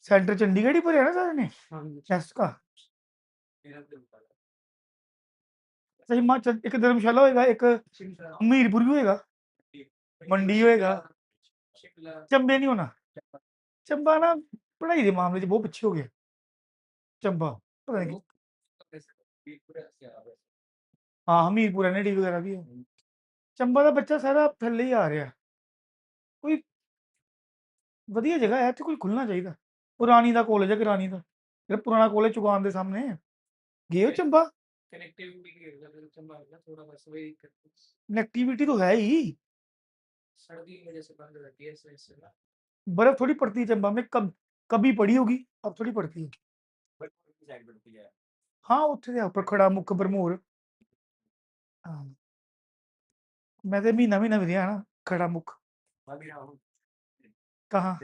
Centre Chandigarh ही भरे ना सारे ने टेस्ट का। अच्छा हिमाचल एक धर्मशाला होएगा, एक हमीरपुर भी होएगा, मंडी होएगा, चंबे नहीं होना। चंबा ना पढ़ाई के मामले च बहुत पिछे हो गया चंबा, पता नहीं हाँ हमीरपुर एनआईटी वगैरह भी है। चंबा का बच्चा सारा थल्ले ही आ रहा। कोई ਵਧੀਆ ਜਗ੍ਹਾ ਹੈ, ਇੱਥੇ ਕੋਈ ਖੁੱਲ੍ਹਣਾ ਚਾਹੀਦਾ। ਉਹ ਰਾਣੀ ਦਾ ਕਾਲਜ ਹੈ, ਰਾਣੀ ਦਾ ਜਿਹੜਾ ਪੁਰਾਣਾ ਕਾਲਜ ਚੁਗਾਨ ਦੇ ਸਾਹਮਣੇ ਗਏ ਹੋ ਚੰਬਾ। कनेक्टिविटी तो है ही, बर्फ थोड़ी पड़ती है चंबा में, कभी पड़ी होगी, अब थोड़ी पड़ती है। हाँ उत्थे उपर खड़ा मुख भरमूर, हाँ मैं तो महीना महीना भी रहा ना खड़ा मुख। कहाँ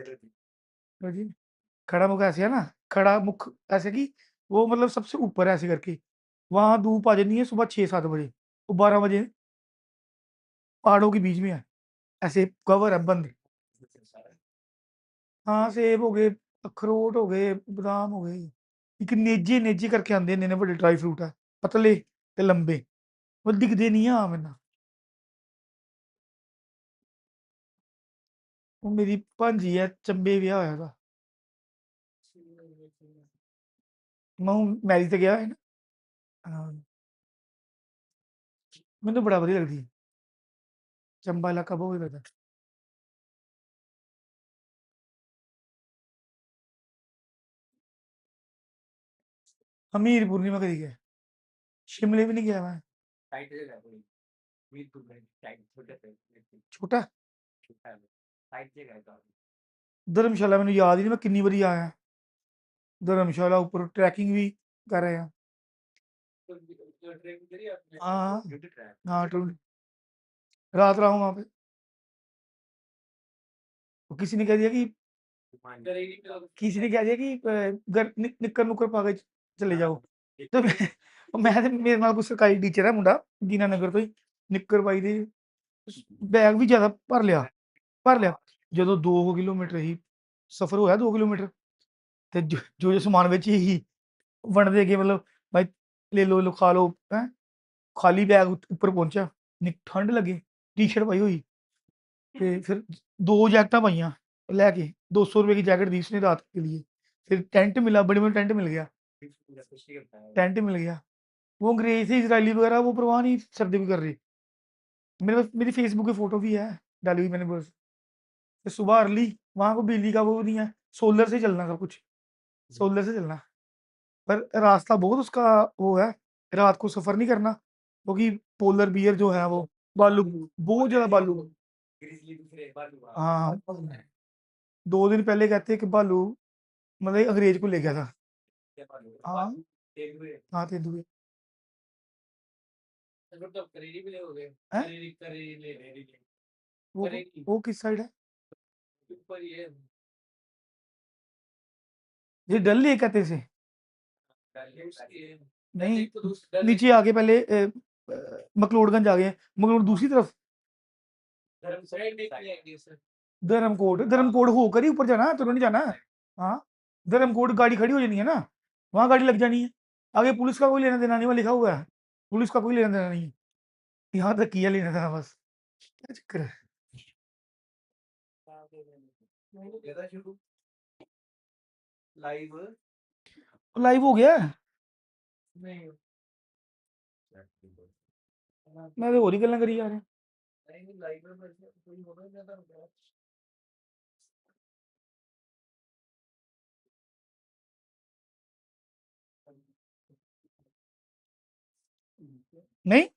जी खड़ा मुख ऐसे है ना, खड़ा मुख ऐसे कि वो मतलब सबसे ऊपर ऐसे करके, वहाँ धूप आ जानी है सुबह 6-7 बजे, वो 12 बजे पहाड़ों के बीच में है, ऐसे कवर है बंद। हाँ सेब हो गए, अखरोट हो गए, बादाम हो गए, एक नेजे नेजे करके आंदे ने बड़े ड्राई फ्रूट है, पतले ते लंबे, वो दिखदे नहीं आ मैनू। वो मेरी भांजी है चंबे ब्याह होया दा, मैं मैरिज ते गया है ना। हाँ मैनू बड़ा वधिया लगदी है, चंबा इलाका बहुत वधिया लगदा। हमीरपुर नहीं मैं कदी गया, शिमले भी नहीं गया मैं। छोटा धर्मशाला मैनू याद ही नहीं मैं कितनी बारी आया। धर्मशाला ऊपर ट्रैकिंग भी कर रहे हैं। हाँ हाँ रात रहा हूँ वहाँ पे। तो किसी ने कह दिया कि किसी ने कह दिया कि घर निक्कर नुक्कर पा के चले जाओ, तो मैं ते मेरे नाल कोई सरकारी टीचर है मुंडा दीनानगर तो ही, निक्कर पाई दी, बैग भी ज़्यादा भर लिया। ਜਦੋਂ 2 ਕਿਲੋਮੀਟਰ ਹੀ ਸਫ਼ਰ ਹੋਇਆ 2 ਕਿਲੋਮੀਟਰ, ਤੇ ਜੋ ਸਮਾਨ ਵਿੱਚ ਹੀ ਵੰਡਦੇ ਗਏ ਮਤਲਬ ਭਾਈ ਲੈ ਲਓ ਖਾ ਲਓ ਹੈਂ, ਖਾਲੀ बैग ਉੱਪਰ ਪਹੁੰਚਿਆ, ਠੰਡ ਲੱਗੇ, ਟੀ-शर्ट ਪਾਈ ਹੋਈ, ਤੇ फिर 2 जैकटां पाइयां लेके, 200 रुपए की जैकेट दी उसने रात के लिए, फिर टेंट मिला, बड़े में टेंट मिल गया, टेंट मिल गया। वो अंग्रेज थे इजरायली वगैरह, वो परवाह नहीं सर्दी भी कर रहे। मेरे पास मेरी फेसबुक पे फोटो भी है डाली हुई मैंने बस। फिर सुबह अर्ली, वहाँ को बिजली का वो नहीं है, सोलर से चलना सब कुछ, सोलर से चलना, पर रास्ता बहुत उसका वो है, रात को सफ़र नहीं करना क्योंकि पोलर बियर जो है वो बालू, बहुत ज़्यादा बालू। हाँ 2 दिन पहले कहते हैं कि भालू मतलब अंग्रेज को ले गया था। हाँ हाँ तेंदुए हैं? वो वो किस साइड है? ये डल लेक कहते इसे? नहीं नीचे आगे पहले मकलोडगंज आ गए, मकलोड दूसरी तरफ धर्मकोट होकर ही ऊपर जाना है, तो नहीं जाना है। हाँ धर्मकोट गाड़ी खड़ी हो जानी है ना, वहाँ गाड़ी लग जानी है, आगे पुलिस का कोई लेना देना नहीं, वहाँ लिखा हुआ है पुलिस का कोई लेना देना नहीं है, यहाँ तक किया लेना देना बस। क्या चक्कर है? लाइव हो गया है? मैं तो और ही गल्लां करी जा रहा। नहीं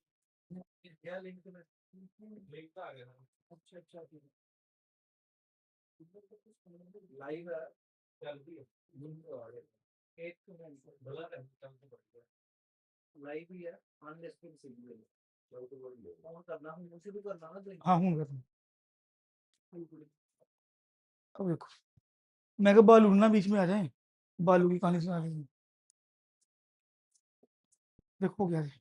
हाँ हूँ करना। अब देखो मैं कहा बालू ना बीच में आ जाए, बालू की कहानी सुना देंगे। देखो क्या है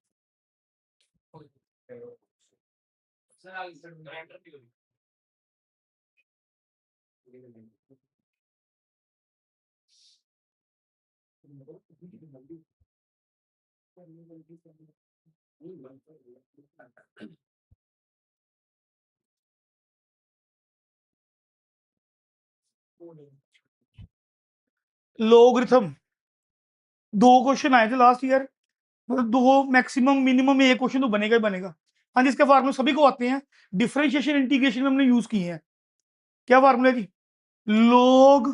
लोगरिथम, 2 क्वेश्चन आए थे लास्ट ईयर, मतलब 2 मैक्सिमम मिनिमम एक क्वेश्चन तो बनेगा ही बनेगा। हाँ जी, इसके फार्मूले सभी को आते हैं, डिफरेंशिएशन इंटीग्रेशन में हमने यूज किए हैं। क्या फार्मूला जी? log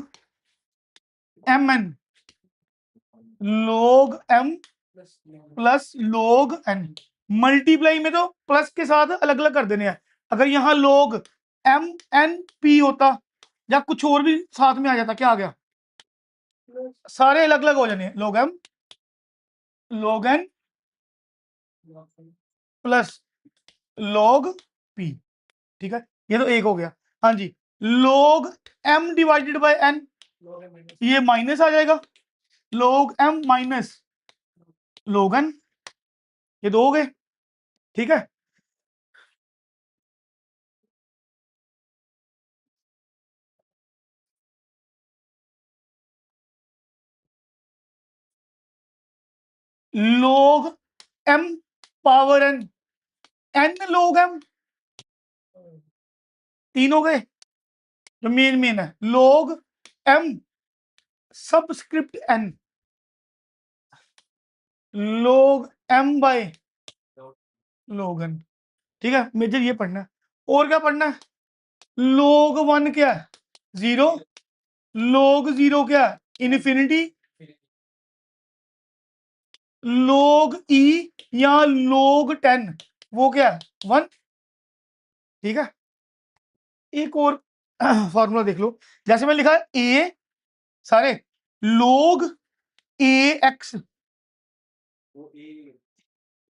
mn, log m plus log n। Multiply में तो प्लस के साथ अलग अलग कर देने हैं। अगर यहाँ log m n p होता या कुछ और भी साथ में आ जाता, क्या आ गया? सारे अलग अलग हो जाने, log m log n plus log p। ठीक है, ये तो एक हो गया। हाँ जी, log m divided by n, ये माइनस आ जाएगा, log m minus log n, ये दो हो गए। ठीक है, log m power n, n log m, तीन हो गए। जो मेन है log m subscript n, log m by log n। ठीक है, मेजर ये पढ़ना है। और क्या पढ़ना है? log 1 क्या है? 0, log 0 क्या है? इन्फिनिटी, log e या log 10 वो क्या है? 1। ठीक है, एक और फॉर्मूला देख लो, जैसे मैं लिखा है a सारे log a x,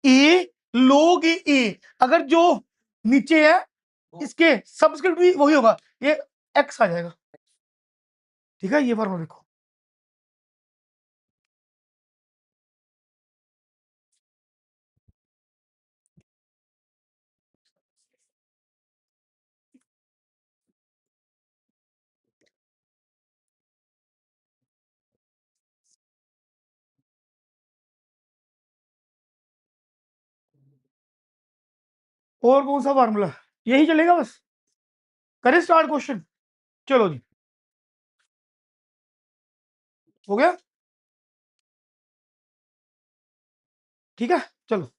a log a, अगर जो नीचे है इसके सबस्क्रिप्ट भी वही होगा, ये x आ जाएगा। ठीक है, ये फॉर्मूला देखो। और कौन सा फार्मूला? यही चलेगा बस? करें स्टार्ट क्वेश्चन? चलो जी, हो गया। ठीक है, चलो।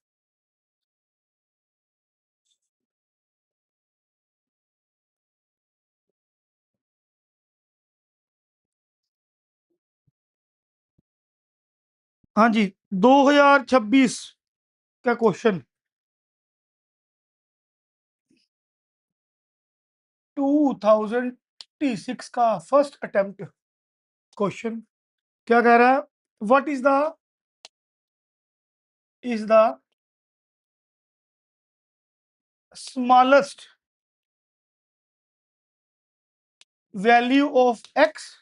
हाँ जी, 2026 का क्वेश्चन, 2026 का फर्स्ट अटेम्प्ट क्वेश्चन क्या कह रहा है? What is the smallest value of x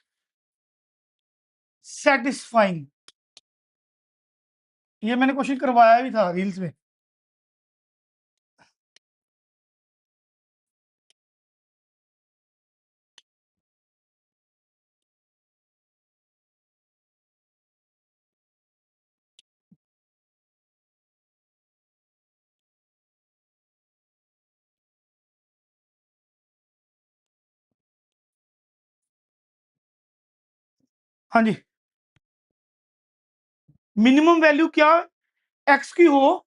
satisfying. ये मैंने क्वेश्चन करवाया भी था रील्स में। हाँ जी, मिनिमम वैल्यू क्या x की हो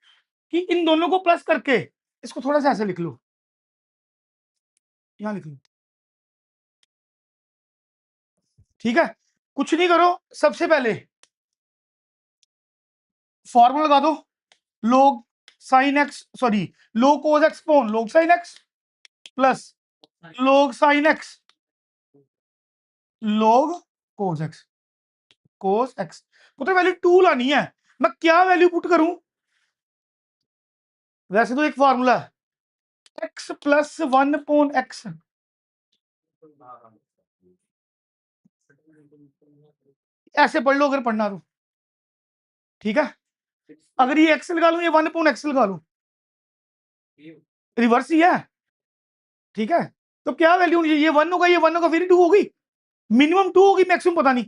कि इन दोनों को प्लस करके, इसको थोड़ा सा ऐसे लिख लो, यहां लिख लो। ठीक है, कुछ नहीं करो, सबसे पहले फॉर्मूला लगा दो, log sine X, sorry log cos x upon log sine x plus log sine x log cos x। पुत्र वैल्यू 2 लानी है, मैं क्या वैल्यू पुट करूं? वैसे तो एक फॉर्मूला है x प्लस 1 पोन x, ऐसे पढ़ लो अगर पढ़ना तो। ठीक है, अगर ये x लगा लूं, ये 1 पोन x लगा लूं, रिवर्स ही है, ठीक है। तो क्या वैल्यू होनी चाहिए, ये 1 होगा, ये 1 होगा, फिर 2 होगी, मिनिमम 2 होगी, मैक्सिमम पता नहीं,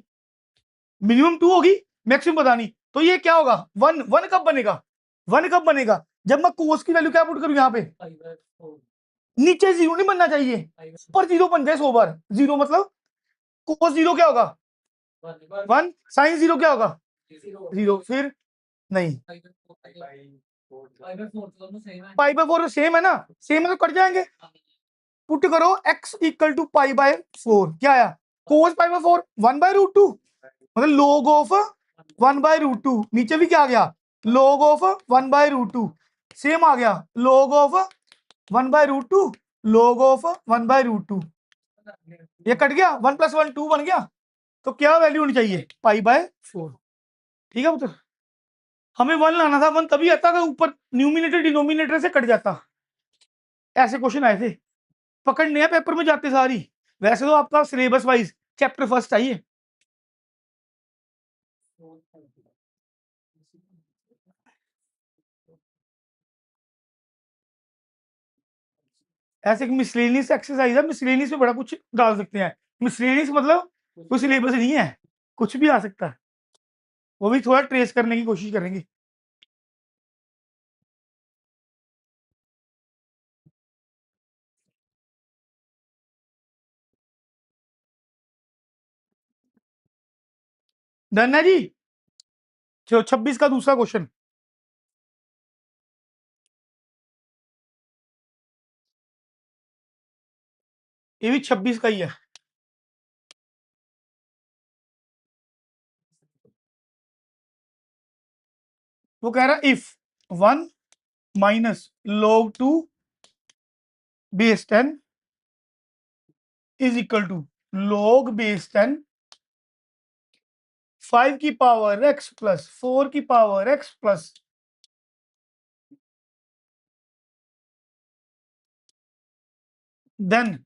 मिनिमम 2 होगी, मैक्सिमम पता नहीं। तो ये क्या होगा, 1 1 कब बनेगा, 1 कब बनेगा, जब मैं कोस की वैल्यू क्या पुट करूं यहाँ पे, नीचे जीरो नहीं बनना चाहिए, ऊपर जीरो बन जाए 100 बार, जीरो मतलब कोस जीरो क्या होगा 1, साइन जीरो क्या होगा जीरो, फिर नहीं, पाई बाय 4 सेम है ना, सेम है तो कट जाएंगे, पुट करो x equal to pi by 4, क्या आया, cos pi by 4 1 by root 2, मतलब log ऑफ 1 बाय रूट 2, नीचे भी क्या आ गया log of 1 by root 2, same आ गया log of 1 by root 2, log of 1 by root 2, ये कट गया, 1 + 1 2 बन गया। तो क्या वैल्यू होनी चाहिए, पाई बाय 4, ठीक है पुत्र। हमें 1 लाना था, 1 तभी आता अगर ऊपर न्यूमिनेटर डिनोमिनेटर से कट जाता, ऐसे क्वेश्चन आए थे, पकड़ने हैं पेपर में जाते सारी। वैसे तो आपका सिलेबस वाइज चैप्टर फर्स्ट चाहिए, ऐसे एक मिसलेनियस एक्सरसाइज है, मिसलेनियस में बड़ा कुछ डाल सकते हैं, मिसलेनियस मतलब कोई सिलेबस नहीं है, कुछ भी आ सकता है, वो भी थोड़ा ट्रेस करने की कोशिश करेंगे। डन है जी, चलो 26 का दूसरा क्वेश्चन, ये भी 26 का ही है। वो कह रहा है if 1 minus log 2 base 10 is equal to log base 10 5 की पावर x प्लस 4 की पावर x प्लस, देन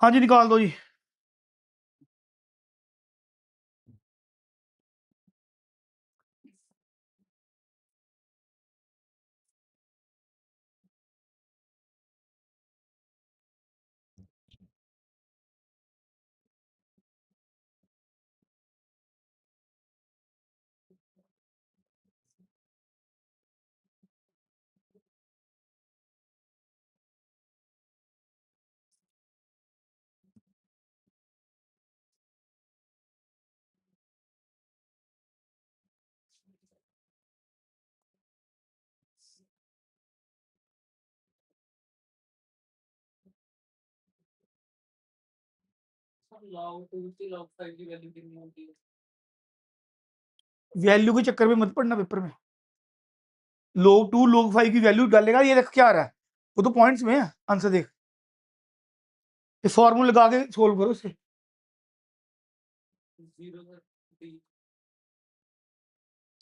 हाँ जी निकाल दो जी। वैल्यू के चक्कर में मत पड़ना पेपर में, log 2 log 5 की वैल्यू डालेगा, ये देख क्या आ रहा है, वो तो पॉइंट्स में है, आंसर देख, ये फॉर्मूला लगा के सोल्व करो इसे,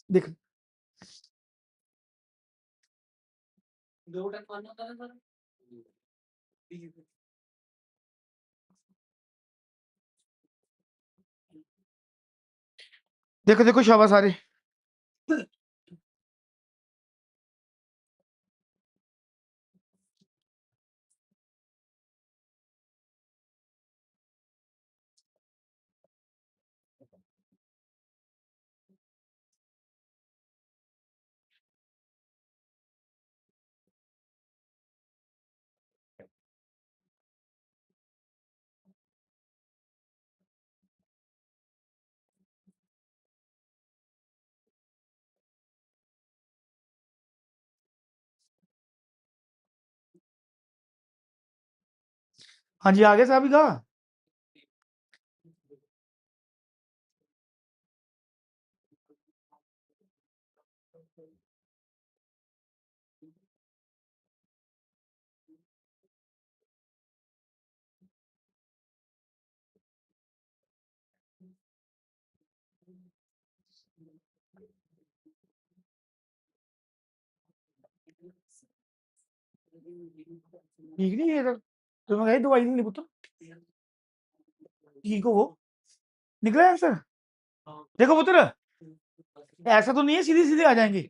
देख देखो देखो शाबाश सारे, हाँ जी आगे साहब का, ठीक नहीं है तो मैं कही दवाई नहीं पुत्र ठीक हो वो निकला आंसर देखो पुत्र ऐसा तो नहीं है सीधे सीधे आ जाएंगे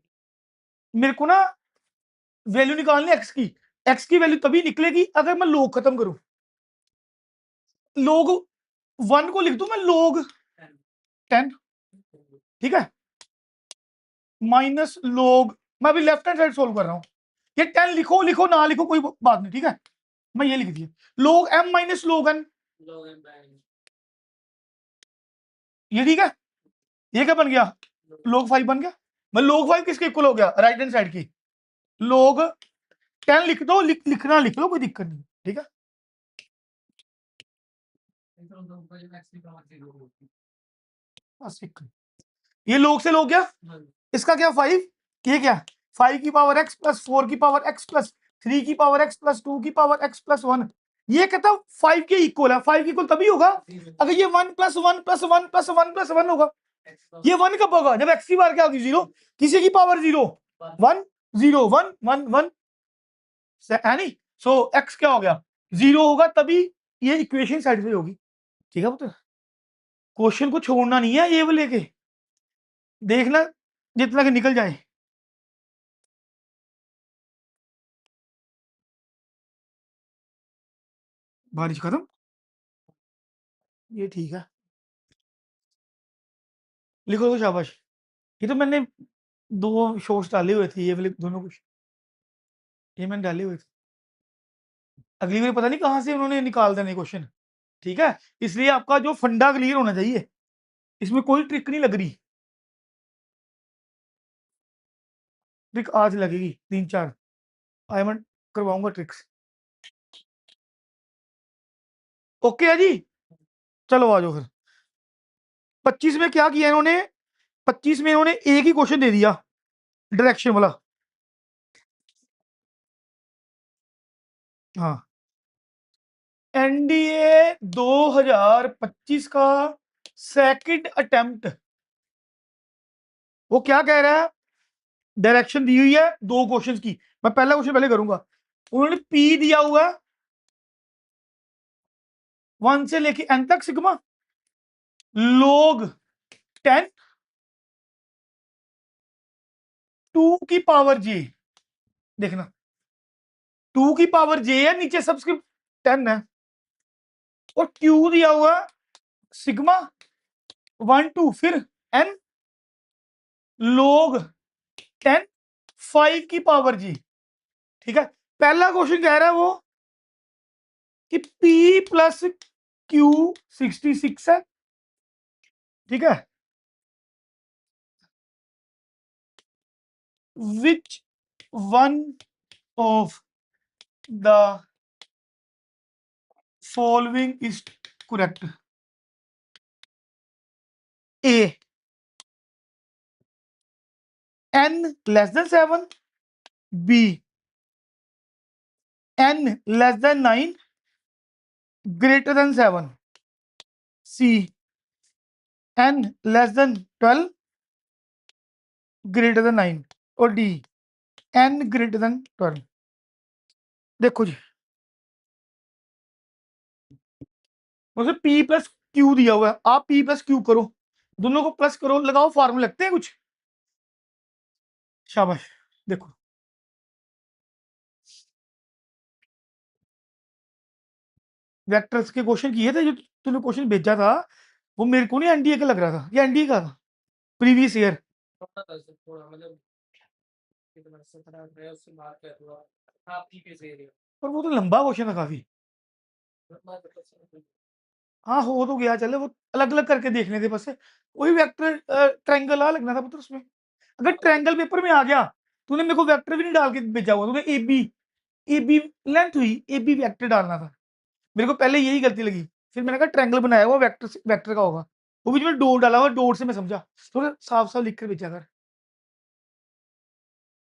मेरे को ना वैल्यू निकालनी एक्स की वैल्यू तभी निकलेगी अगर मैं लोग खत्म करूं लोग 1 को लिख दूं मैं लोग 10 ठीक है माइनस लोग मैं अभी लेफ्ट हैंड साइड सोल्व कर रहा हूं ये 10 लिखो लिखो ना लिखो कोई बात नहीं ठीक है मैं ये लिख दिया लोग m माइनस लोग n ये ठीक है ये क्या बन गया लोग 5 बन गया मैं लोग 5 किसके इक्वल हो गया राइट हैंड साइड की लोग 10 लिख दो लिखना लिख लो कोई दिक्कत नहीं ठीक है ये लोग से लोग गया इसका क्या 5 ये क्या 5 की पावर x प्लस 4 की पावर x प्लस 3 की पावर x प्लस 2 की पावर x प्लस 1 ये कहता 5 के इक्वल है 5 के इक्वल तभी होगा अगर ये 1 प्लस 1 प्लस 1 प्लस 1 प्लस 1 होगा ये 1 कब होगा जब x की बार क्या होगी 0 किसी की पावर 0 1 0 1 1 1 है नहीं सो x क्या हो गया 0 होगा तभी ये इक्वेशन सेटिस्फाई होगी ठीक है पुत्र क्वेश्चन को छोड़ना नहीं है ये वो लेके देखना जितना कि निकल जाए बारिश खत्म ये ठीक है लिखो तो शाबाश ये तो मैंने 2 शॉर्ट्स डाले हुए थे ये वाले दोनों कुछ ये मैंने डाले हुए थे अगली बार पता नहीं कहाँ से उन्होंने निकाल देने क्वेश्चन ठीक है इसलिए आपका जो फंडा क्लियर होना चाहिए इसमें कोई ट्रिक नहीं लग रही ट्रिक आज लगेगी 3-4 आई मैं करवाऊंगा ट्रिक्स ओके है जी चलो आ जाओ फिर 25 में क्या किया इन्होंने 25 में इन्होंने एक ही क्वेश्चन दे दिया डायरेक्शन वाला हाँ एनडीए 2025 का सेकंड अटेम्प्ट वो क्या कह रहा है डायरेक्शन दी हुई है 2 क्वेश्चंस की मैं पहला क्वेश्चन पहले करूंगा उन्होंने पी दिया हुआ 1 से लेके n तक सिग्मा लोग 10 2 की पावर जे देखना 2 की पावर जे है नीचे सबस्क्रिप्ट 10 है और क्यू दिया हुआ सिग्मा 1 2 फिर n लोग 10 5 की पावर जी ठीक है पहला क्वेश्चन कह रहा है वो कि P प्लस Q 66 है ठीक है which one of the following is correct A n less than 7 b n less than 9 greater than 7 c n less than 12 greater than 9 और d n ग्रेटर देन 12 देखो जी मुझे P प्लस क्यू दिया हुआ है आप P प्लस क्यू करो दोनों को प्लस करो लगाओ फार्मूला लगते हैं कुछ शाबाश देखो वेक्टर्स के क्वेश्चन किए थे जो तूने क्वेश्चन भेजा था वो मेरे को नहीं एनडीए का लग रहा था ये एनडीए का था प्रीवियस ईयर पर वो तो लंबा क्वेश्चन था काफी हाँ हो तो गया चले वो अलग अलग करके देखने थे बस वही वेक्टर ट्रायंगल आ लगना था पुत्र उसमें अगर ट्रायंगल पेपर में आ गया तूने मेरे को वेक्टर भी नहीं डाल के भेजा हुआ तूने ए बी लेंथ हुई ए बी वेक्टर डालना था मेरे को पहले यही गलती लगी फिर मैंने कहा ट्रायंगल बनाया हुआ वेक्टर वेक्टर का होगा वो भी जो डॉट डाला हुआ डॉट से मैं समझा तो साफ साफ लिख कर भेजा कर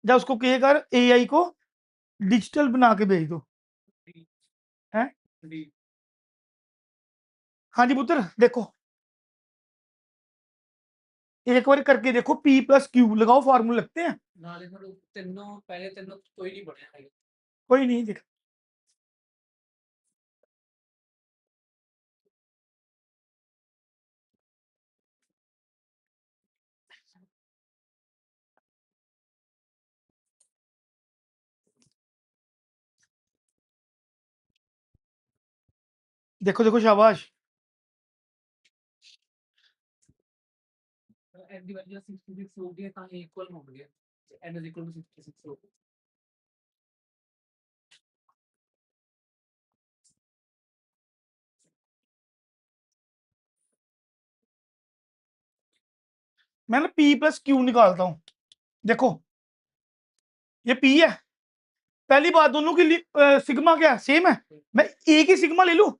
जब उसको कहे कर एआई को डिजिटल बना के भेज दो है हाँ जी पुत्र देखो एक बार करके देखो P प्लस क्यू लगाओ फार्मूला लगते हैं कोई नहीं देख। देखो देखो शाबाश। n की वैल्यू 66 हो गई था इक्वल हो गया n इज इक्वल टू 66 हो गया। मैं ना पी प्लस क्यू निकालता हूँ। देखो ये पी है। पहली बात दोनों की सिग्मा क्या सेम है। मैं एक ही सिग्मा ले लूं।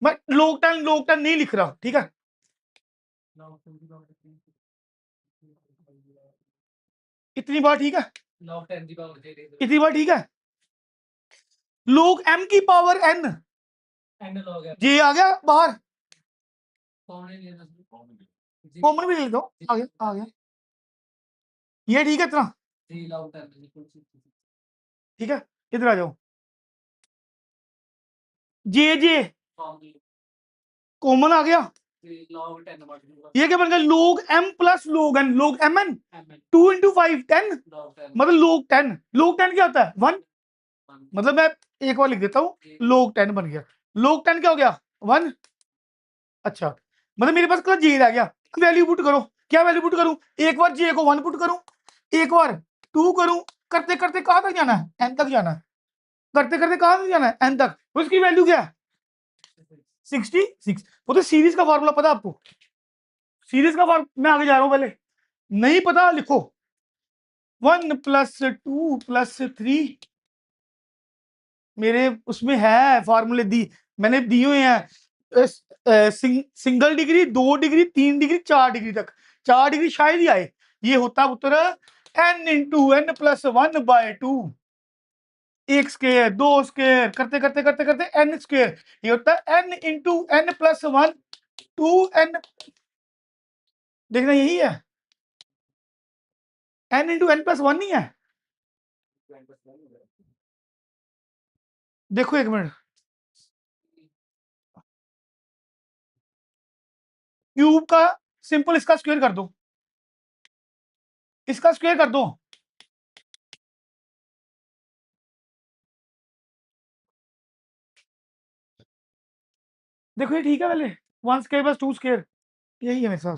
मैं log 10 नहीं लिख रहा, ठीक है। इतनी बार ठीक है, log 10 की पावर j इतनी बार ठीक है। log m की power n n log m जे आ गया बाहर। कौन है लेना कॉमन भी ले लो, आ गया आ गया। ये ठीक है इतना, जी log 10 is equal to 66 ठीक है। इधर आ जाओ। जे जे कॉमन आ गया। log 10 about ये क्या बन गया log m plus log n, log mn mn 2 into 5 10, log 10 मतलब log 10 क्या होता है 1। मतलब मैं एक बार लिख देता हूँ log 10 बन गया। log 10 क्या हो गया 1। अच्छा मतलब मेरे पास कल जे रह गया। वैल्यू पुट करो, क्या वैल्यू पुट करूं। एक बार जे को 1 पुट करूं, एक बार 2 करूं, करते करते कहां तक जाना है n तक जाना है। करते करते कहां तक जाना है n तक। उसकी वैल्यू क्या है 66। वो तो सीरीज का फार्मूला पता आपको। सीरीज का फार्मूला मैं आगे जा रहा हूं, पहले नहीं पता लिखो 1 + 2 + 3 मेरे उसमें है फार्मूले दी, मैंने दिए हुए हैं। Single degree, 2 degree, 3 degree, 4 degree तक। 4 डिग्री शायद ही आए। ये होता है उत्तर n × n + 1/2। एक स्क्वायर, दो स्क्वायर, करते करते करते करते n स्क्वायर। ये होता है n × n + 1 2n। देखना यही है, n × n + 1 नहीं है। देखो एक मिनट, क्यूब का सिंपल इसका स्क्वायर कर दो, इसका स्क्वायर कर दो। देखो ये ठीक है, पहले 1 स्क्वायर + 2 स्क्वायर यही है मेरे साथ।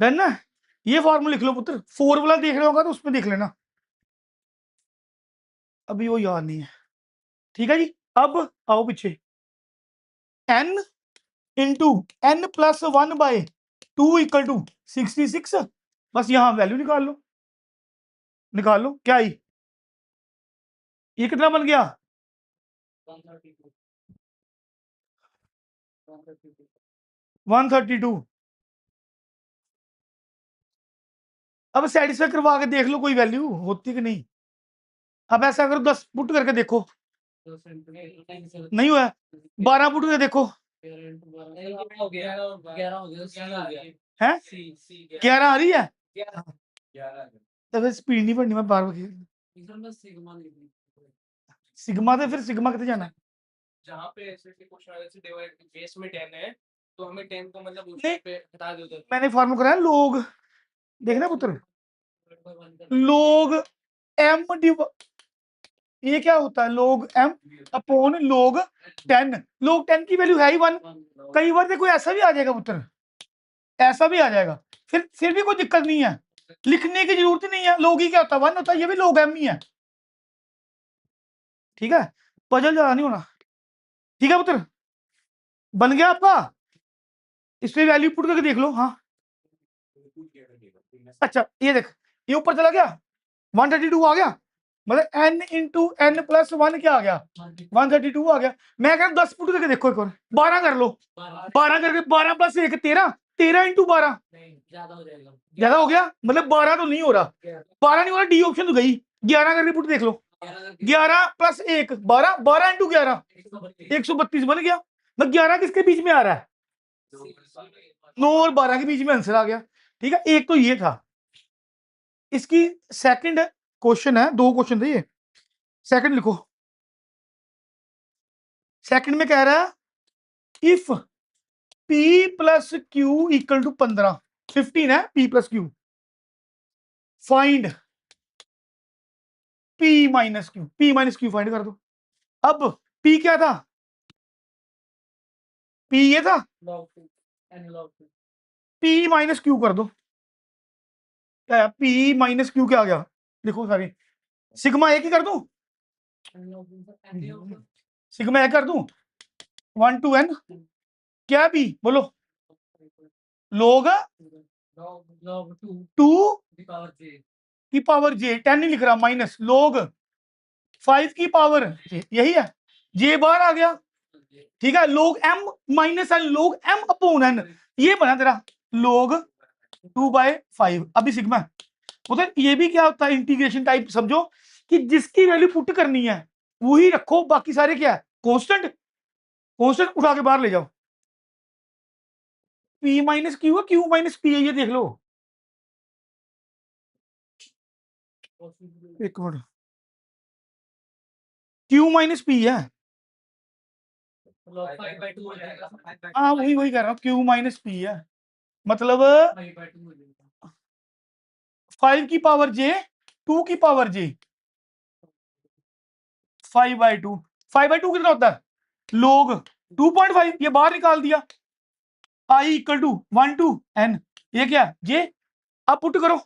डन ना। ये फॉर्मूला लिख लो पुत्र, 4 वाला देख रहे होगा तो उसमें देख लेना, अभी वो याद नहीं है। ठीक है जी, अब आओ पीछे। n × n + 1/2 = 66। बस यहां वैल्यू निकाल लो, निकाल लो क्या आई। ये कितना बन गया 132। अब सेटिस्फाई करवा के देख लो कोई वैल्यू होती कि नहीं। अब ऐसा करो 10 पुट करके देखो, नहीं हुआ 12 पुट करके देखो है 11 आ रही है। तो फिर स्पीड नहीं बढ़नी, मैं बार बार सिग्मा से फिर सिग्मा कितने जाना है। जहाँ पे ऐसे क्वेश्चन आ जैसे डिवाइड बेस में 10 है तो हमें 10 को मतलब उस पे हटा दो। मैंने फॉर्मूला कराया लोग, देखना पुत्र लोग m ये क्या होता है log m / log 10। log 10 की वैल्यू है ही 1। कई बार देखो ऐसा भी आ जाएगा पुत्र, ऐसा भी आ जाएगा, फिर भी कोई दिक्कत नहीं है, लिखने की जरूरत ही नहीं है। log ही क्या होता है 1 होता है, ये भी log m ही है। ठीक है, पजल ज्यादा नहीं होना। ठीक है पुत्र, बन गया आपका। इसमें वैल्यू पुट करके देख लो। हाँ अच्छा ये देख, ये ऊपर चला गया 132 आ गया, मतलब n × n + 1 क्या आ गया 132 आ गया। मैं कह 10 पुट करके देखो एक बार, 12 कर लो, 12 करके 12 + 1 13, 13 इंटू 12 ज्यादा हो जाएगा, ज्यादा हो गया, मतलब 12 तो नहीं हो रहा, 12 नहीं हो रहा, डी ऑप्शन तो गई। 11 करके पुट देख लो, 11 प्लस 1 12, 12 इंटू 11 132 बन गया। मैं 11 किसके बीच में आ रहा है, 9 और 12 के बीच में आंसर आ गया। ठीक है, एक तो ये था। इसकी सेकंड क्वेश्चन है, 2 क्वेश्चन थे ये, सेकंड लिखो। सेकंड में कह रहा है if P plus Q equal to 15, 15 है P plus Q, find P minus Q, P minus Q find कर दो। अब P क्या था, P ये था, P माइनस क्यू कर दो। क्या है P माइनस क्यू, क्या आ गया देखो सारी, सिग्मा एक ही कर दूं, सिग्मा एक कर दूं, 1 to n, क्या P बोलो, लोग 2 की पावर j, 10 नहीं लिख रहा, माइनस लोग 5 की पावर j, यही है, j बाहर आ गया। ठीक है, लोग m माइनस एन, लोग m अपॉन n, ये बना तेरा लोग 2/5। अभी सिग्मा मतलब ये भी क्या होता है, इंटीग्रेशन टाइप समझो कि जिसकी वैल्यू पुट करनी है वही रखो, बाकी सारे क्या है कांस्टेंट, कांस्टेंट उठा के बाहर ले जाओ। P माइनस क्यू है, क्यू माइनस P है, ये देख लो। एक मिनट, Q माइनस P है, हाँ वही वही कह रहा हूँ, Q माइनस P है, मतलब 5 की पावर j, 2 की पावर j, 5/2, 5/2 कितना होता है, लोग 2.5, ये बाहर निकाल दिया, I equal to 1 to n, ये क्या j, अब पुट करो,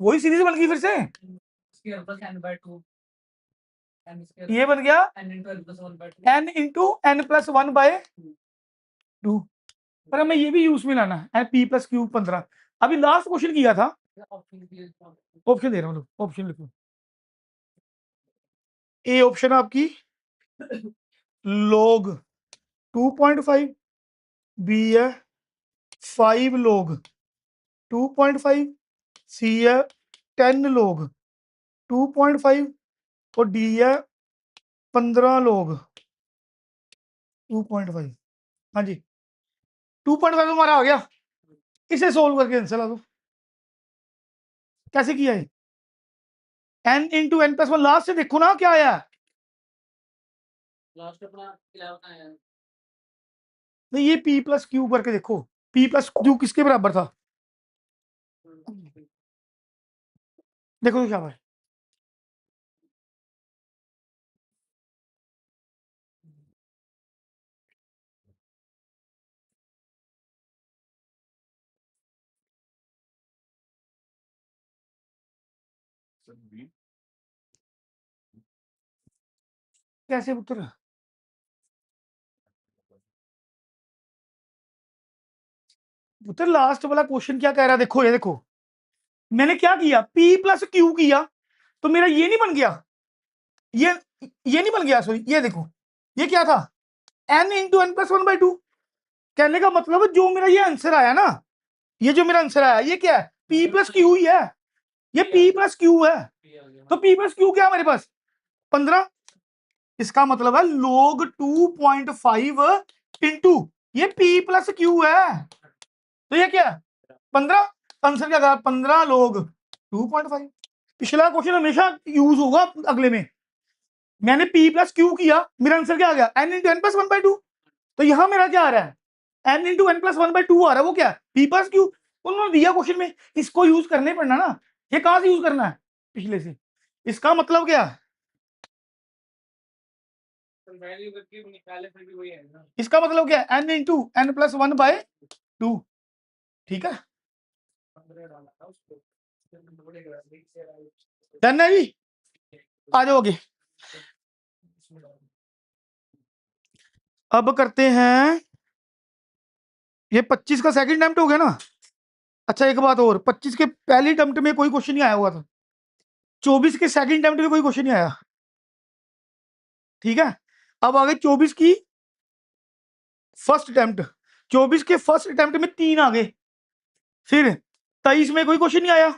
वही सीरीज बन गई फिर से, ये बन गया n इंटू n प्लस 1/2, पर हमें ये भी यूज में लाना है, P प्लस क्यू 15। अभी लास्ट क्वेश्चन किया था, ऑप्शन दे रहा हूँ, ऑप्शन लिखो। ए ऑप्शन आपकी लोग 2.5, बी है 5 लोग 2.5, सी है 10 लोग 2.5 और डी है 15 लोग 2.5। हाँ जी, 2.5 हमारा आ गया, इसे सोल्व करके आंसर ला दो। कैसे किया है, n into n plus 1, last से देखो ना क्या आया, लास्ट अपना 11 आया, नहीं ये P प्लस क्यू करके देखो, P प्लस क्यू किसके बराबर था, देखो तो क्या है, कैसे पुत्र, पुत्र लास्ट वाला क्वेश्चन क्या कह रहा है, देखो ये देखो, मैंने क्या किया P प्लस क्यू किया तो मेरा ये नहीं बन गया, ये ये नहीं बन गया, सॉरी ये देखो, ये क्या था n इंटू n प्लस 1/2। कहने का मतलब जो मेरा ये आंसर आया ना, ये जो मेरा आंसर आया ये क्या है, P प्लस क्यू ही है, ये P प्लस क्यू है, तो P प्लस क्यू क्या है मेरे पास 15, इसका मतलब है लोग 2.5 इंटू ये P प्लस क्यू है, तो ये क्या 15, आंसर क्या था 15 लोग 2.5। पिछला क्वेश्चन हमेशा यूज होगा अगले में, मैंने P प्लस क्यू किया, मेरा आंसर क्या आ गया n इंटू n प्लस 1/2, तो यहां मेरा क्या आ रहा है n इंटू n प्लस 1/2 आ रहा है, वो क्या P प्लस क्यू, उन्होंने दिया क्वेश्चन में, इसको यूज करने पड़ना ना, ये कहां से यूज करना है पिछले से, इसका मतलब क्या है, वैल्यू करके निकाले फिर भी वही है ना, इसका मतलब क्या है n इंटू n प्लस 1/2, ठीक है, डन है जी, आ जाओ आगे। अब करते हैं ये 25 का सेकंड अटेम्प्ट हो गया ना, अच्छा एक बात और, 25 के पहली अटेम्प्ट में कोई क्वेश्चन नहीं आया हुआ था, 24 के सेकंड अटेम्प्ट में कोई क्वेश्चन नहीं आया, ठीक है, अब आगे 24 की फर्स्ट अटेम्प्ट, 24 के फर्स्ट अटेम्प्ट में 3 आ गए, फिर 23 में कोई क्वेश्चन नहीं आया,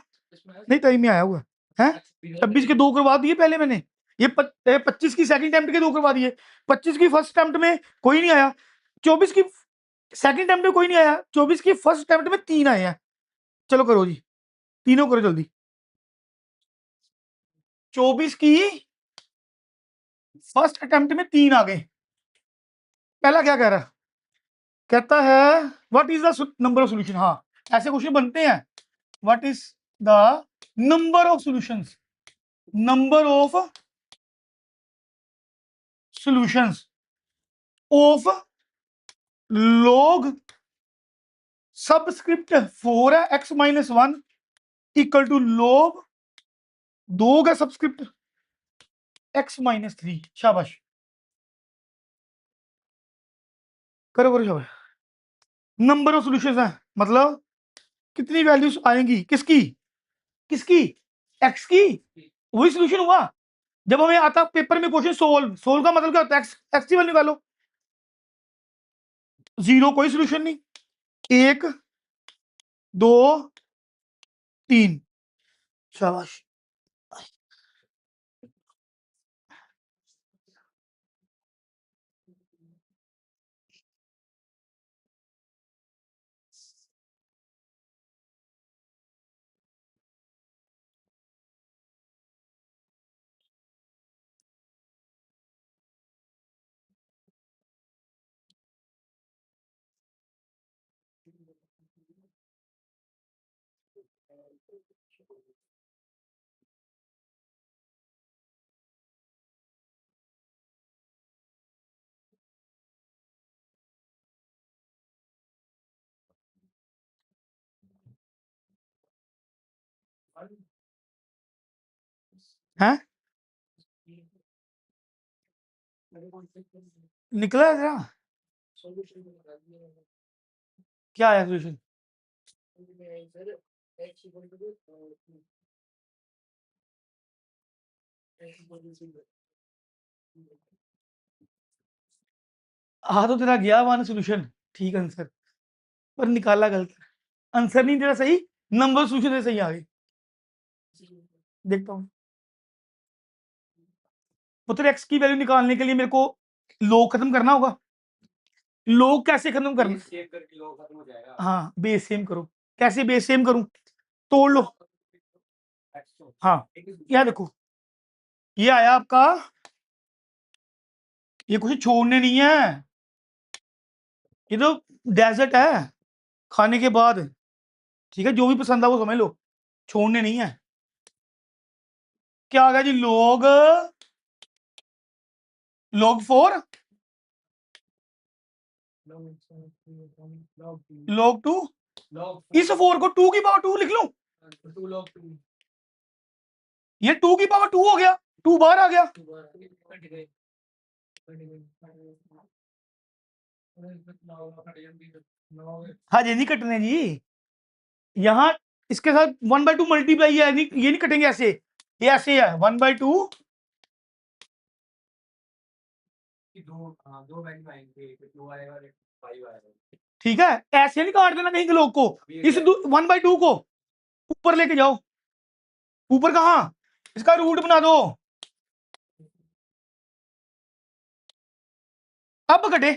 नहीं 23 में आया हुआ है, 26 के 2 करवा दिए पहले मैंने, ये 25 की सेकंड अटेम्प्ट के 2 करवा दिए, 25 की फर्स्ट अटेम्प्ट में कोई नहीं आया, 24 की सेकंड अटेम्प्ट में कोई नहीं आया, 24 की फर्स्ट अटेम्प्ट में 3 आए हैं। चलो करो जी, तीनों करो जल्दी। 24 की फर्स्ट अटेम्प्ट में 3 आ गए। पहला क्या कह रहा है, कहता है what is the number of solution. हाँ ऐसे क्वेश्चन बनते हैं, what is the number of solutions, number of solutions of log subscript 4 है x minus 1 equal to log 2 का सबस्क्रिप्ट x माइनस 3। शाबाश, करो करो शाबाश। नंबर ऑफ सॉल्यूशंस है मतलब कितनी वैल्यूज आएंगी, किसकी किसकी, x की, वही सॉल्यूशन हुआ। जब हमें आता पेपर में क्वेश्चन सोल्व, सोल्व का मतलब क्या होता है, x की वैल्यू निकालो, 0 कोई सॉल्यूशन नहीं, 1 2 3, शाबाश। हैं निकला है जरा, क्या आया सॉल्यूशन, आ तो तेरा गया वन सॉल्यूशन, ठीक आंसर, पर निकाला गलत, आंसर नहीं तेरा सही, नंबर सॉल्यूशन तेरा सही आ गए। देखता हूँ पुत्र, एक्स की वैल्यू निकालने के लिए मेरे को log खत्म करना होगा, log कैसे खत्म करना, सेव करके लोग खत्म हो जाएगा। हाँ बेस सेम करो, कैसे बेस सेम करूं, तोड़ लो, हाँ यह देखो ये आया आपका, ये कुछ छोड़ने नहीं है, ये तो डेजर्ट है खाने के बाद, ठीक है जो भी पसंद है वो समझ लो, छोड़ने नहीं है। क्या आ गया जी, log log 4 log 2, इस 4 को 2 की पावर 2 लिख लूं, ये 2 की पावर 2 हो गया, 2 बाहर आ गया, हाँ जी नहीं कटने जी, यहाँ इसके साथ 1/2 मल्टीप्लाई है, ये नहीं कटेंगे ऐसे, ये ऐसे है 1/2, ठीक है ऐसे नहीं काट देना कहीं के लोग को, इस 1/2 को ऊपर लेके जाओ, ऊपर कहाँ, इसका रूट बना दो, अब कटे,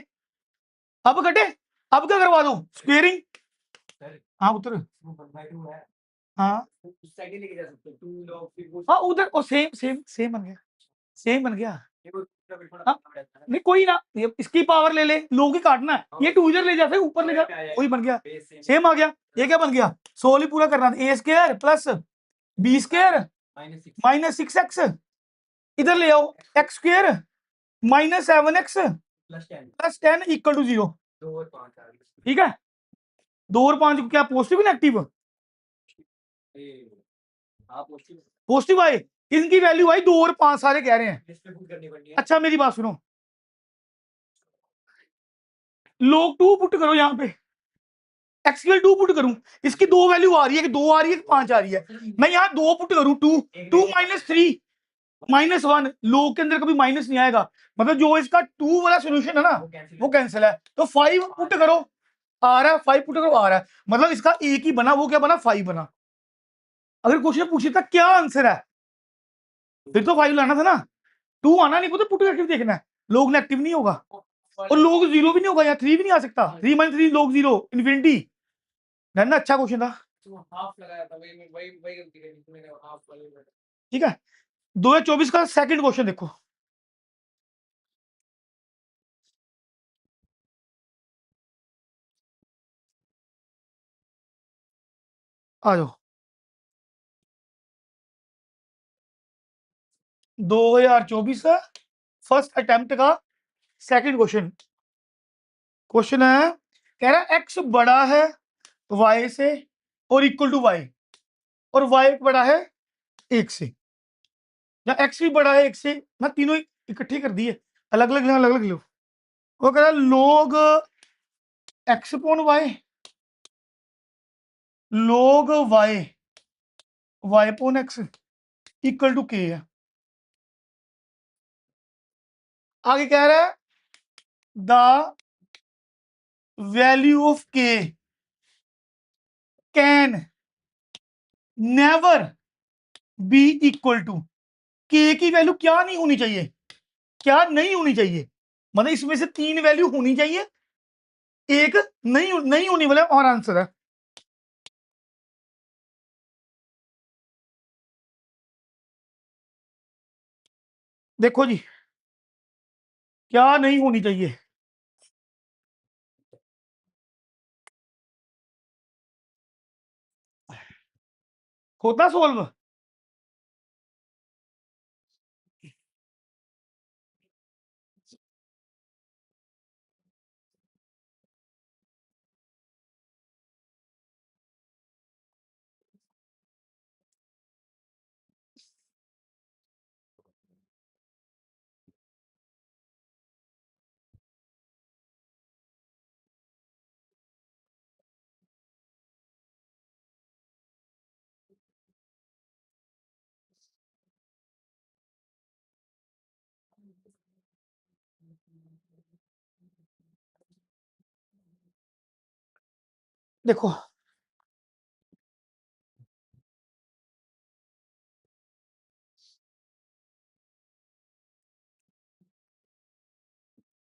अब कटे, अब क्या करवा दो, स्क्वेयरिंग, हाँ पुत्र, हाँ हाँ उधर और सेम सेम सेम बन गया, सेम बन गया, हाँ नहीं कोई ना, ये इसकी पावर ले ले, लोग ही काटना है, ये 2 इधर ले जाते ऊपर ले जा, वही बन गया, सेम आ गया, ये क्या बन गया, सोल ही पूरा करना, a square plus b square minus 6x, इधर ले आओ x square minus 7x plus 10 equal to 0, ठीक है 2 और 5 क्या पॉजिटिव नेगेटिव, पॉजिटिव आए, इनकी वैल्यू आई 2 और 5 सारे कह रहे हैं। अच्छा मेरी बात सुनो, log 2 पुट करो यहाँ पे, x की वैल्यू 2 पुट करूं, इसकी 2 वैल्यू आ रही है कि 2 आ रही है कि 5 आ रही है, मैं यहाँ 2 पुट करूं, 2 2 माइनस 3 -1 log के अंदर कभी माइनस नहीं आएगा, मतलब जो इसका 2 वाला सॉल्यूशन है ना वो कैंसिल है। तो 5 पुट करो आ रहा है, 5 पुट करो आ रहा है, मतलब इसका एक ही बना, वो क्या बना 5 बना। अगर क्वेश्चन पूछे था क्या आंसर है फिर तो 5 लाना था ना, 2 आना नहीं, तो पुट करके देखना है, लोग नेगेटिव नहीं होगा और लोग 0 भी नहीं होगा, यहाँ 3 भी नहीं आ सकता, 3 - 3 लोग 0 इन्फिनिटी। ना अच्छा क्वेश्चन था, तो हाफ लगाया था, वही वही वही गलती करी थी मैंने, हाफ वाली में। ठीक है। 2024 का सेकंड क्वेश्चन देखो, आ जाओ। 2024 का फर्स्ट अटेम्प्ट का सेकंड क्वेश्चन। क्वेश्चन है, कह रहा है एक्स बड़ा है वाई से और इक्वल टू वाई, और वाई बड़ा है 1 से, या एक्स भी बड़ा है 1 से, मैं तीनों इकट्ठे कर दिए, अलग अलग अलग अलग लो। वो कह रहा है log X upon Y, log Y, Y upon X equal to K है। आगे कह रहा है the value of K can never be equal to, K की वैल्यू क्या नहीं होनी चाहिए, क्या नहीं होनी चाहिए, मतलब इसमें से 3 वैल्यू होनी चाहिए, एक नहीं होने वाला और आंसर है। देखो जी क्या नहीं होनी चाहिए, होता सोल्व। देखो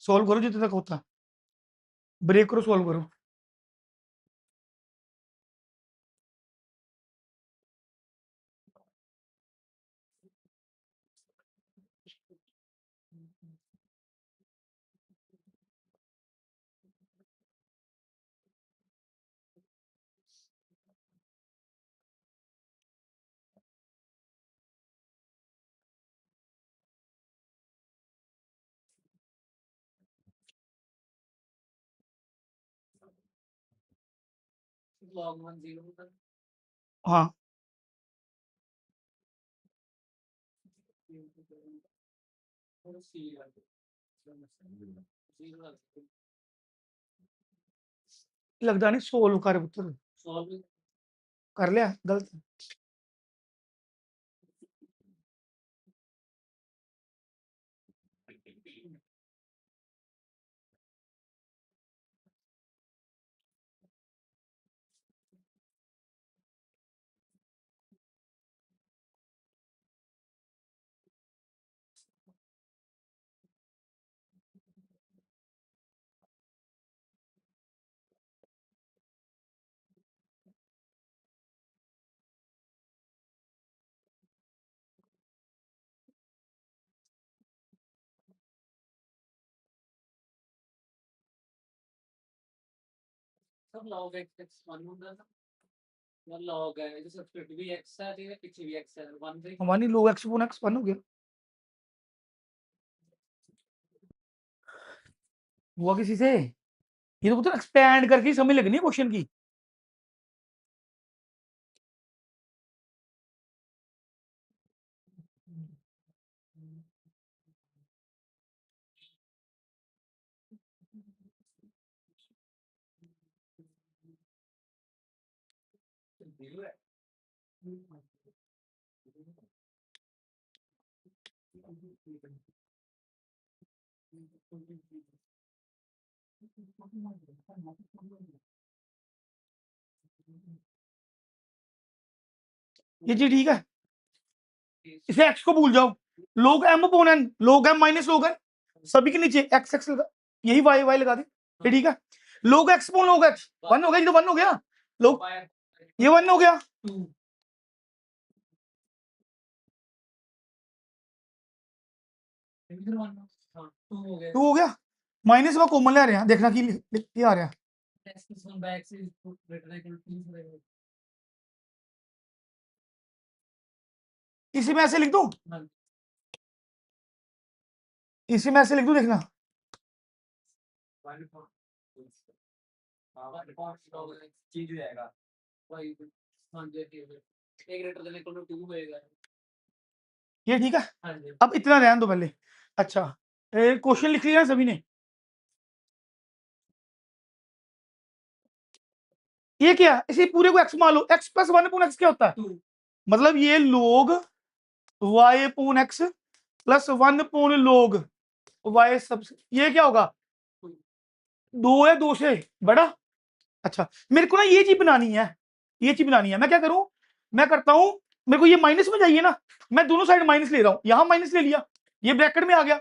सोल्व करो जितने तक होता, ब्रेक करो सोल्व करो। log 1 0 होता है। हाँ और सी लगा जीरो लगता नहीं सोल्व कर पुत्र, सॉल्व कर लिया गलत। सब log x 1 होता था, और log है जैसे फिर भी x है, ठीक है, पीछे भी x है, 1 से हमारी लो एक्स अपॉन एक्स 1 हो गया, हुआ किसी से, ये तो पुत्र एक्सपैंड करके ही समझ लगनी है क्वेश्चन की। जीरो है। ये चीज ठीक है, इसे एक्स को भूल जाओ, log m upon n, log m minus log n, सभी के नीचे एक्स एक्स लगा, यही वाई वाई लगा दे, ये ठीक है। log x upon log x 1 हो गया, ये तो 1 हो गया, log ये 1 हो गया, 2 हो गया, माइनस का कॉमन ले रहे हैं, देखना कि आ रहा है, इसी में ऐसे लिख दूं, इसी में ऐसे लिख दूं, देखना चेंज हो जाएगा, ये ठीक है। अब इतना रहने दो पहले, अच्छा क्वेश्चन लिख लिया सभी ने, ये क्या, इसे पूरे को x मान लो, x प्लस 1 अपॉन x क्या होता है, मतलब ये log y upon x plus 1 upon log y सब, ये क्या होगा, 2 है 2 से बड़ा। अच्छा मेरे को ना ये चीज बनानी है, ये चीज बनानी है, मैं क्या करूं, मैं करता हूं, मेरे को ये माइनस में चाहिए ना, मैं दोनों साइड माइनस ले रहा हूं, यहां माइनस ले लिया, ये ब्रैकेट में आ गया,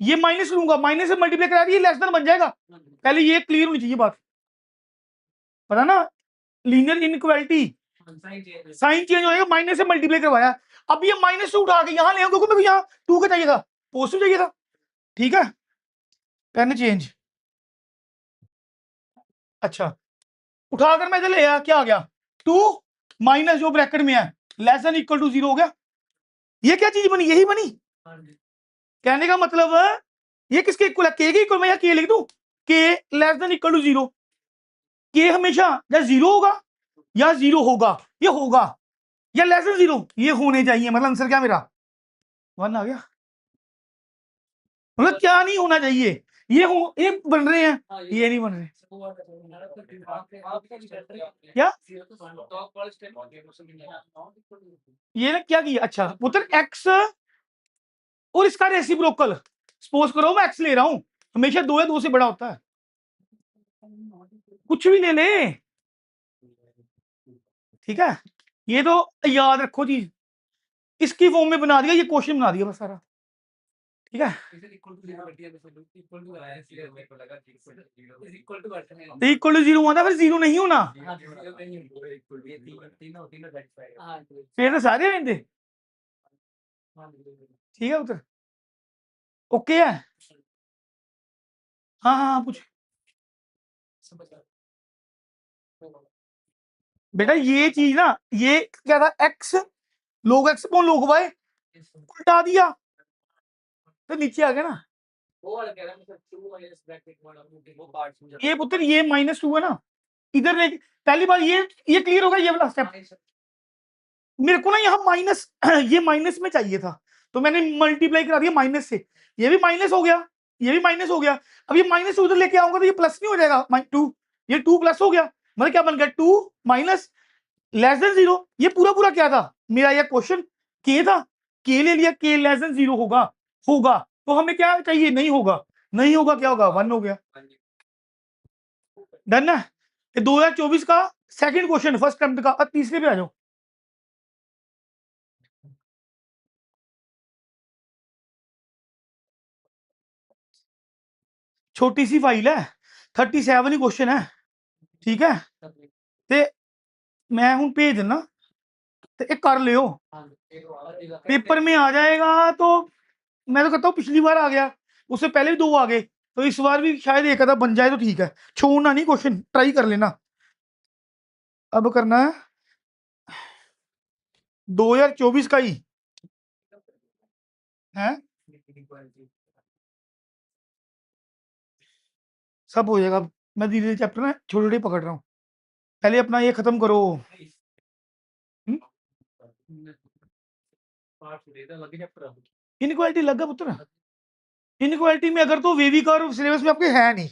ये माइनस लूंगा, माइनस से मल्टीप्लाई करा दिया, लेस देन बन जाएगा, पहले ये क्लियर होनी चाहिए बात, पता ना, लीनियर इनइक्वालिटी, साइन चेंज हो जाएगा, माइनस से मल्टीप्लाई करवाया, अब ये माइनस 2 उठा के यहां ले आऊं, क्योंकि मेरे को यहाँ 2 का चाहिए था, पॉजिटिव चाहिए था, ठीक है, पेन चेंज, अच्छा उठाकर मैं इधर ले आया, क्या आ गया 2 माइनस जो ब्रैकेट में है लेस देन इक्वल टू 0 हो गया, ये क्या चीज बनी, यही बनी, कहने का मतलब ये किसके इक्वल है, के के इक्वल, मैं यहाँ के लिख दूं, के लेस देन इक्वल टू 0, के हमेशा या 0 होगा या 0 होगा, ये होगा या लेस देन 0, ये होने चाहिए, मतलब आंसर क्या मेरा 1 आ गया, मतलब क्या नहीं होना चाहिए, ये हो, ये बन रहे हैं, ये नहीं बन रहे, क्या ये ना क्या किया, अच्छा पुत्र x और इसका रेसिप्रोकल, सपोज करो मैं x ले रहा हूं, हमेशा 2 या 2 से बड़ा होता है, कुछ भी ले ले, ठीक है, ये तो याद रखो चीज, इसकी फॉर्म में बना दिया, ये क्वेश्चन बना दिया बस सारा, ठीक है, इक्वल टू 0 होता, फिर 0 नहीं होना, फिर तो सारे रहते, ठीक है उधर, ओके है, हाँ हाँ हाँ पूछ, बेटा ये चीज ना, ये क्या था, x log x upon log y, उल्टा दिया तो नीचे आ गया ना, ये पुत्र ये -2 है ना, इधर ले, पहली बार ये क्लियर होगा, ये वाला स्टेप, मेरे को ना यहाँ माइनस ये माइनस में चाहिए था, तो मैंने मल्टीप्लाई करा दिया माइनस से, ये भी माइनस हो गया, ये भी माइनस हो गया, अब ये माइनस उधर लेके आऊंगा तो ये प्लस नहीं हो जाएगा, 2 ये 2 प्लस हो गया, मतलब क्या बन गया 2 माइनस लेस देन 0, ये पूरा पूरा क्या था मेरा, ये क्वेश्चन के था, के ले लिया, के लेस देन 0 होगा, होगा तो हमें क्या चाहिए, नहीं होगा, नहीं होगा क्या होगा 1 हो गया, डन है, 2024 का सेकंड क्वेश्चन फर्स्ट अटेम्प्ट का, अब तीसरे पे आ जाओ, छोटी सी फाइल है, 37 ही क्वेश्चन है, ठीक है, ते मैं हूं भेज देना, ते एक कर लियो, पेपर में आ जाएगा, तो मैं तो कहता हूँ पिछली बार आ गया, उससे पहले भी 2 आ गए, तो इस बार भी शायद एक आधा बन जाए तो ठीक है, छोड़ना नहीं क्वेश्चन, ट्राई कर लेना, अब करना है 2024 का ही है, सब हो जाएगा, मैं धीरे धीरे चैप्टर ना छोटे छोटे पकड़ रहा हूँ, पहले अपना ये खत्म करो, इनक्वालिटी लगा पुत्र, इनक्वालिटी में अगर तो वेवी कर्व सिलेबस में आपके है नहीं,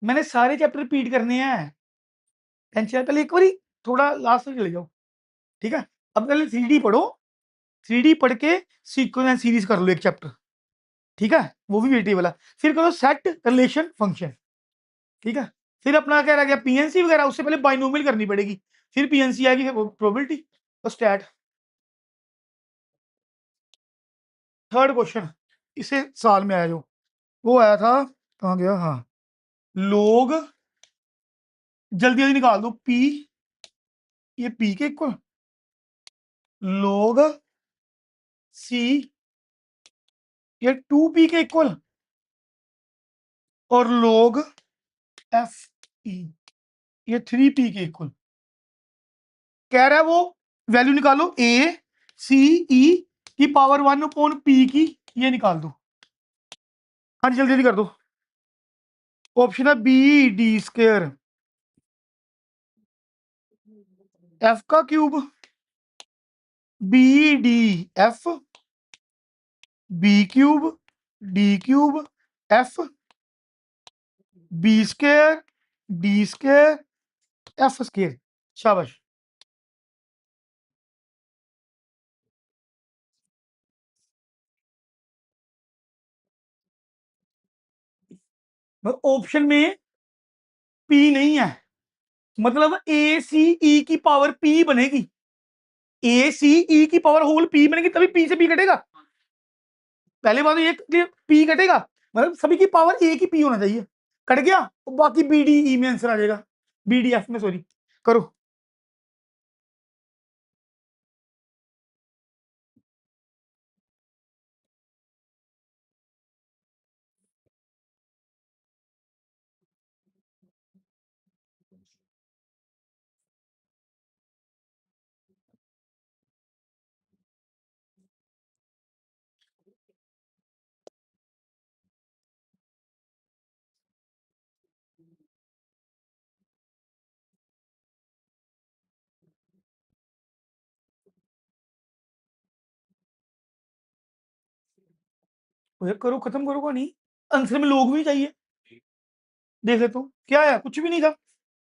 मैंने सारे चैप्टर रिपीट करने हैं, टेंशन पहले एक बार थोड़ा लास्ट में चले जाओ, ठीक है, अब पहले 3D पढ़ो, 3D पढ़ के सीक्वेंस एंड सीरीज कर लो एक चैप्टर, ठीक है, वो भी वेरिएबल है। फिर करो सेट रिलेशन फंक्शन, ठीक है। फिर अपना क्या रह गया, पीएनसी वगैरह, उससे पहले बाइनोमियल करनी पड़ेगी, फिर पीएनसी आएगी, फिर प्रोबेबिलिटी, तो स्टैट। थर्ड क्वेश्चन इसे साल में आया जो, वो आया था, कहाँ गया, हाँ, लोग, जल्दी जल्दी निकाल दो, पी, ये पी के इक्वल, लोग सी, ये 2p के इक्वल, और लोग एफ ई, ये 3p के इक्वल। कह रहा है वो वैल्यू निकालो ए सी ई की पावर 1/p की, ये निकाल दो। हाँ जल्दी जल्दी कर दो। ऑप्शन है बी डी स्क्वायर, एफ का cube, B D F, B cube, D cube, F, B square, D square, F square. शाबाश। ऑप्शन में पी नहीं है, मतलब ए सी ई की पावर पी बनेगी, ए सी ई की पावर होल पी बनेगी, तभी पी से पी कटेगा। पहले बात तो ये पी कटेगा, मतलब सभी की पावर ए की पी होना चाहिए, कट गया तो बाकी बी डी ई में आंसर आ जाएगा, बी डी एफ में, सॉरी। करो। करो, खत्म करो का नहीं, आंसर में लोग भी चाहिए। देख लेता हूँ क्या है, कुछ भी नहीं था।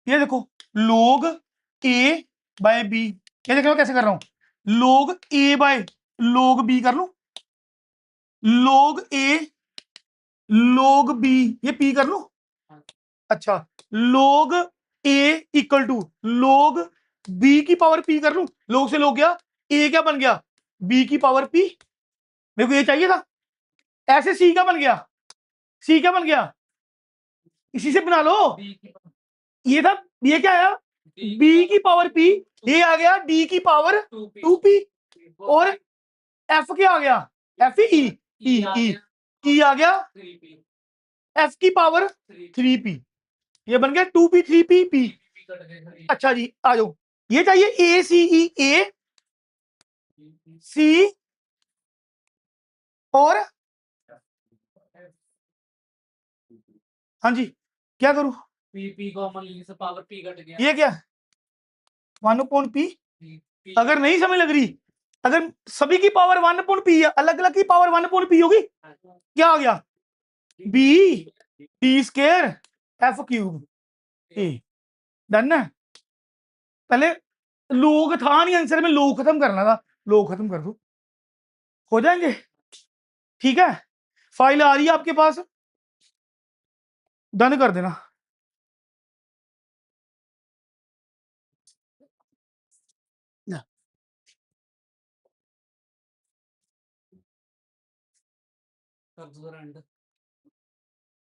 ये देखो, लोग ए बाय बी, ये देख लो कैसे कर रहा हूं, लोग ए बाय लोग बी कर लूं, लोग ए लोग बी, ये पी कर लूं। अच्छा, लोग ए इक्वल टू लोग बी की पावर पी कर लूं, लोग से लोग गया, ए क्या बन गया, बी की पावर पी, मेरे को ये चाहिए था। ऐसे सी क्या बन गया, सी क्या बन गया, इसी से बना लो। ये था, ये क्या आया, बी की पावर पी, ये आ गया डी की पावर 2p, और एफ क्या आ गया, एफ ई ई ई ई आ गया एफ की पावर 3p, ये बन गया 2p 3p p। अच्छा जी, आ जाओ, ये चाहिए ए सी ई, ए सी और, हाँ जी, क्या करूं, पी कॉमन लेने से पावर पी कट गया, ये क्या 1/p, अगर नहीं समझ लग रही, अगर सभी की पावर 1/p है, अलग अलग की पावर 1/p होगी, क्या आ गया, B D square F cube, A, done है। पहले लोग था नहीं आंसर में, लोग खत्म करना था, लोग खत्म कर दो, हो जाएंगे, ठीक है। फाइल आ रही है आपके पास, डन कर देना। कर दो एंड।